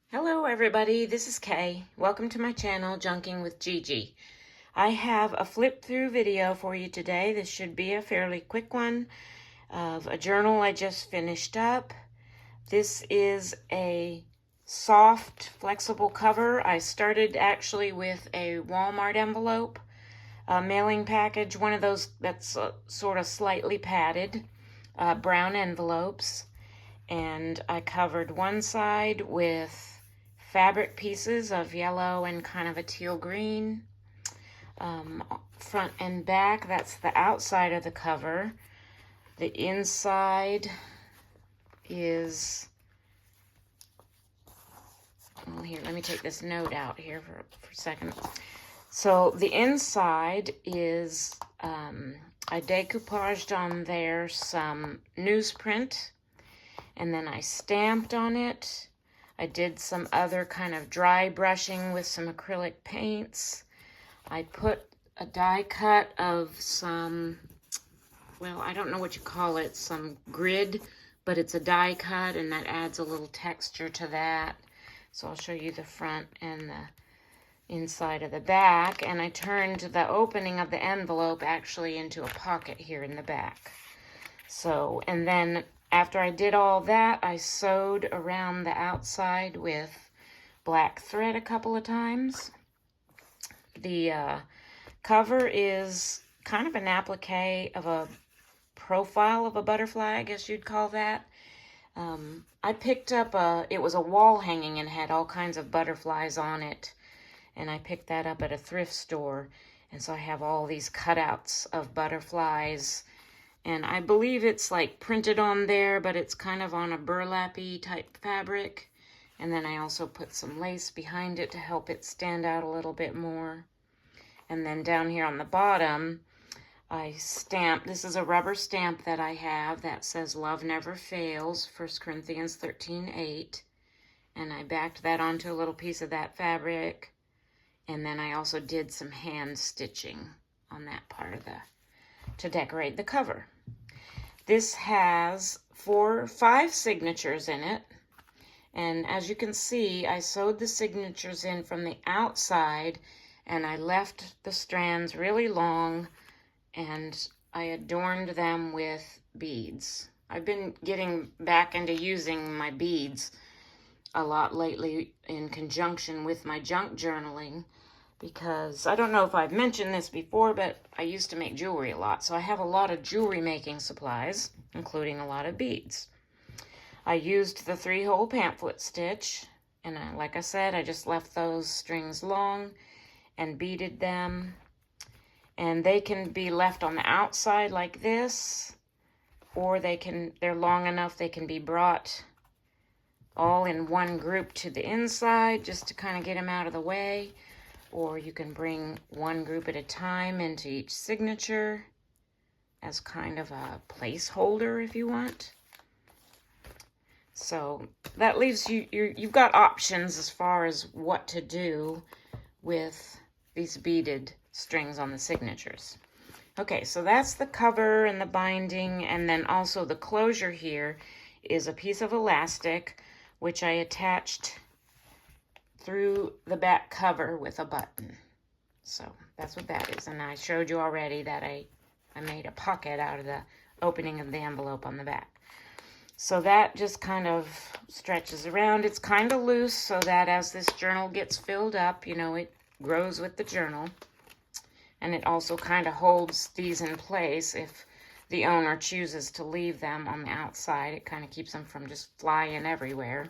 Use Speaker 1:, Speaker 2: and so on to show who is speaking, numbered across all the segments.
Speaker 1: Hello everybody, this is Kay. Welcome to my channel, Junking with Gigi. I have a flip through video for you today. This should be a fairly quick one of a journal I just finished up. This is a soft, flexible cover. I started actually with a Walmart envelope, a mailing package, one of those that's sort of slightly padded, brown envelopes. And I covered one side with fabric pieces of yellow and kind of a teal green. Front and back, that's the outside of the cover. The inside is, well, here, let me take this note out here for a second. So the inside is, I decoupaged on there some newsprint, and then I stamped on it. I did some other kind of dry brushing with some acrylic paints. I put a die cut of some, well, I don't know what you call it, some grid, but it's a die cut and that adds a little texture to that. So I'll show you the front and the inside of the back. And I turned the opening of the envelope actually into a pocket here in the back. So, and then after I did all that, I sewed around the outside with black thread a couple of times. The cover is kind of an applique of a profile of a butterfly, I guess you'd call that. I picked up it was a wall hanging and had all kinds of butterflies on it. And I picked that up at a thrift store. And so I have all these cutouts of butterflies. And I believe it's like printed on there, but it's kind of on a burlap-y type fabric. And then I also put some lace behind it to help it stand out a little bit more. And then down here on the bottom, I stamped, this is a rubber stamp that I have that says Love Never Fails, 1 Corinthians 13:8. And I backed that onto a little piece of that fabric. And then I also did some hand stitching on that part of to decorate the cover. This has 5 signatures in it. And as you can see, I sewed the signatures in from the outside and I left the strands really long and I adorned them with beads. I've been getting back into using my beads a lot lately in conjunction with my junk journaling, because I don't know if I've mentioned this before, but I used to make jewelry a lot. So I have a lot of jewelry making supplies, including a lot of beads. I used the 3-hole pamphlet stitch. And like I said, I just left those strings long and beaded them. And they can be left on the outside like this, or they're long enough they can be brought all in one group to the inside just to kind of get them out of the way. Or you can bring one group at a time into each signature as kind of a placeholder if you want. So that leaves you've got options as far as what to do with these beaded strings on the signatures. Okay, so that's the cover and the binding, and then also the closure here is a piece of elastic which I attached through the back cover with a button. So that's what that is. And I showed you already that I made a pocket out of the opening of the envelope on the back. So that just kind of stretches around. It's kind of loose so that as this journal gets filled up, you know, it grows with the journal. And it also kind of holds these in place if the owner chooses to leave them on the outside. It kind of keeps them from just flying everywhere.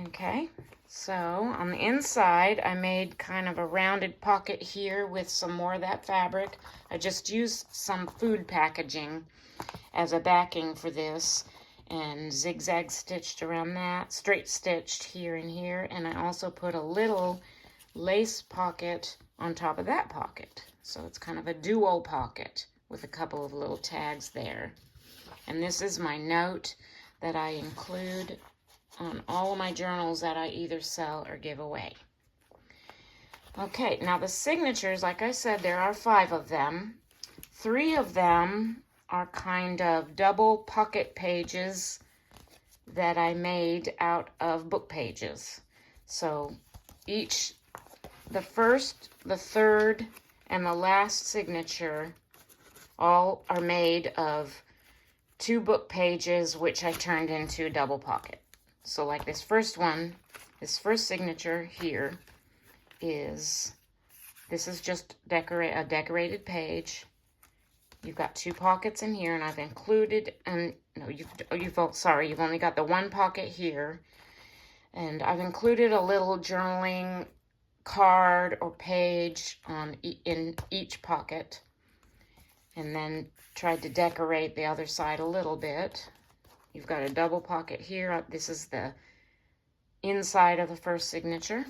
Speaker 1: Okay, so on the inside, I made kind of a rounded pocket here with some more of that fabric. I just used some food packaging as a backing for this and zigzag stitched around that, straight stitched here and here, and I also put a little lace pocket on top of that pocket. So it's kind of a dual pocket with a couple of little tags there. And this is my note that I include on all of my journals that I either sell or give away. Okay, now the signatures, like I said, there are 5 of them. 3 of them are kind of double pocket pages that I made out of book pages. So the first, the third, and the last signature all are made of 2 book pages, which I turned into a double pocket. So like this first one, this first signature here this is just a decorated page. You've got 2 pockets in here, and I've included, and no, you've only got the 1 pocket here, and I've included a little journaling card or page in each pocket, and then tried to decorate the other side a little bit. You've got a double pocket here. This is the inside of the first signature.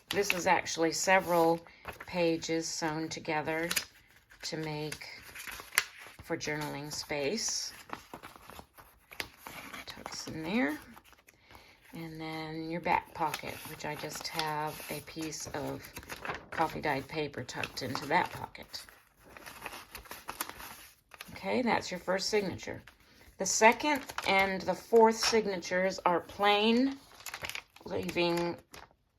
Speaker 1: This is actually several pages sewn together to make for journaling space. Tucks in there. And then your back pocket, which I just have a piece of coffee dyed paper tucked into that pocket. Okay, that's your first signature. The second and the fourth signatures are plain, leaving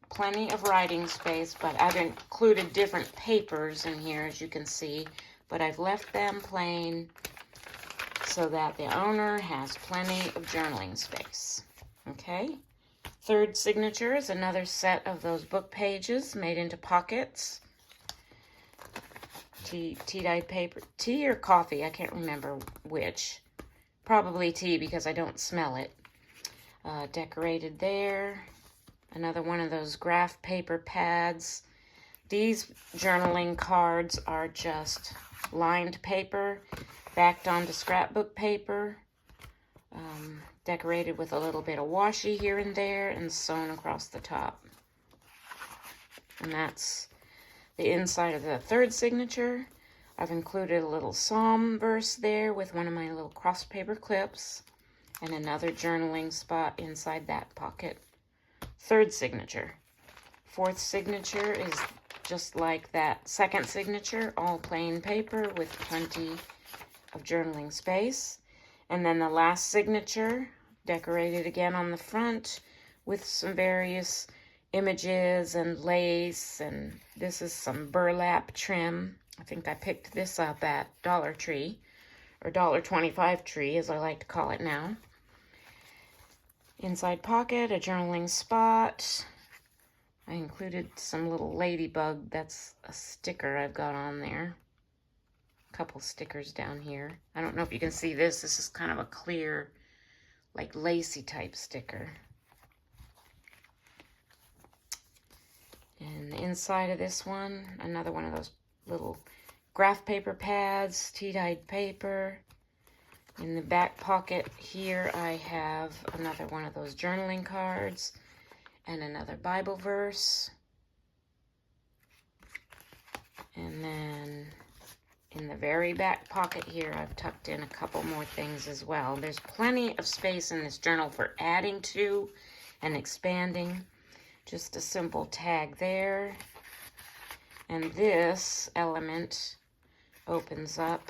Speaker 1: plenty of writing space, but I've included different papers in here, as you can see, but I've left them plain so that the owner has plenty of journaling space. Okay, third signature is another set of those book pages made into pockets. Tea-dyed paper, tea or coffee, I can't remember which. Probably tea because I don't smell it. Decorated there. Another one of those graph paper pads. These journaling cards are just lined paper, backed onto scrapbook paper, decorated with a little bit of washi here and there, and sewn across the top. And that's the inside of the third signature. I've included a little psalm verse there with one of my little cross paper clips, and another journaling spot inside that pocket. Third signature. Fourth signature is just like that second signature, all plain paper with plenty of journaling space. And then the last signature, decorated again on the front with some various images and lace, and this is some burlap trim. I think I picked this up at Dollar Tree, or $1.25 Tree as I like to call it now. Inside pocket, a journaling spot. I included some little ladybug, that's a sticker I've got on there. A couple stickers down here. I don't know if you can see this. This is kind of a clear, like lacy type sticker. And the inside of this one, another one of those little graph paper pads, tea-dyed paper. In the back pocket here, I have another one of those journaling cards and another Bible verse. And then in the very back pocket here, I've tucked in a couple more things as well. There's plenty of space in this journal for adding to and expanding. Just a simple tag there. And this element opens up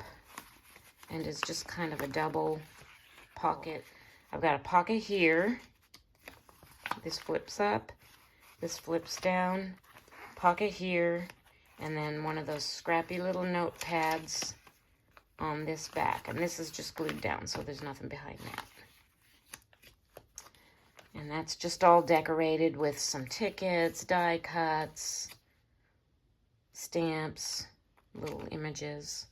Speaker 1: and is just kind of a double pocket. I've got a pocket here. This flips up. This flips down. Pocket here. And then one of those scrappy little notepads on this back. And this is just glued down, so there's nothing behind that. And that's just all decorated with some tickets, die cuts, stamps, little images.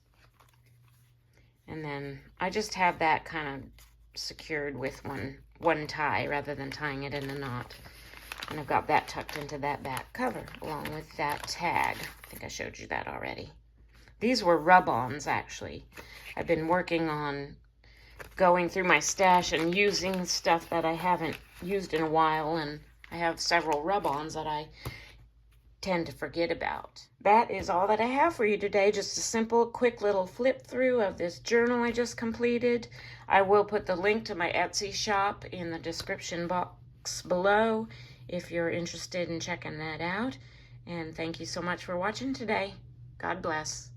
Speaker 1: And then I just have that kind of secured with one tie rather than tying it in a knot. And I've got that tucked into that back cover along with that tag. I think I showed you that already. These were rub-ons, actually. I've been working on going through my stash and using stuff that I haven't used in a while, and I have several rub-ons that I tend to forget about. That is all that I have for you today. Just a simple, quick little flip through of this journal I just completed. I will put the link to my Etsy shop in the description box below if you're interested in checking that out. And thank you so much for watching today. God bless.